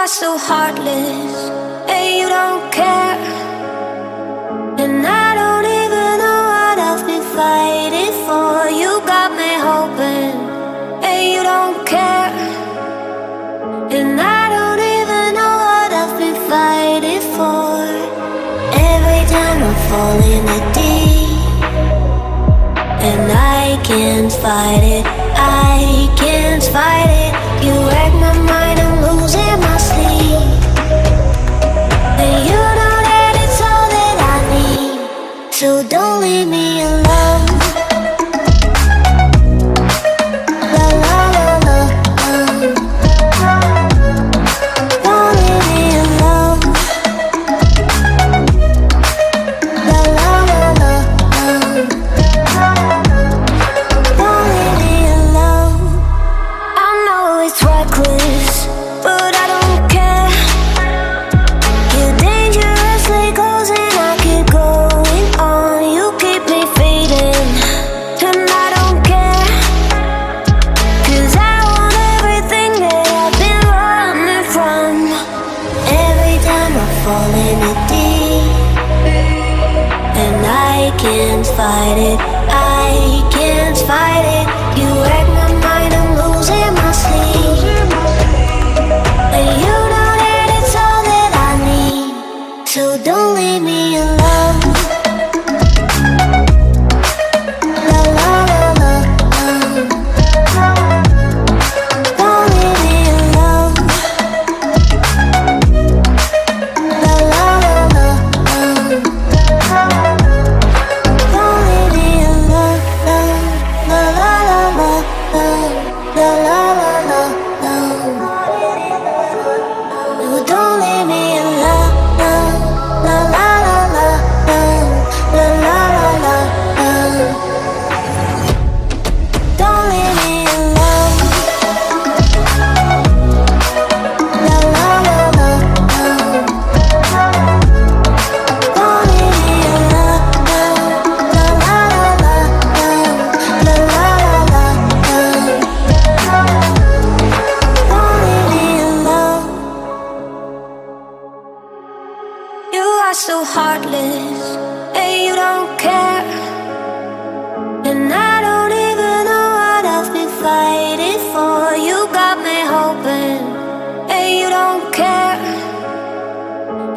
so heartless, and you don't care. And I don't even know what I've been fighting for. You got me hoping, and you don't care. And I don't even know what I've been fighting for. Every time I fall in the deep, and I can't fight it, I can't fight it. You wreck my mind, I'm losing my sleep. And you know that it's all that I need, so don't leave me alone. La la la la, don't leave me alone. La la la la, don't leave me alone. I know it's reckless, but I don't care. You're dangerously close and I keep going on. You keep me fading, and I don't care. 'Cause I want everything that I've been running from. Every time I fall in the deep, and I can't fight it, I can't fight it. You wreck my mind, I'm losing my sleep. And you know that it's all that I need, so don't leave me alone. La la la la, don't leave me alone. La la la la, don't leave me alone. La la la la, la la la la, no, don't leave me alone. La la la la, la la la la, don't leave me alone. La la la la, don't leave me alone. La la la la, la la la la, don't leave me alone. You are so heartless, and you don't care. And I don't even know what I've been fighting for. You got me hoping, and you don't care.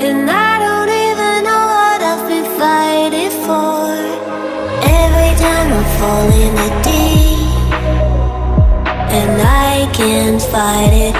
And I don't even know what I've been fighting for. Every time I fall in the deep, and I can't fight it,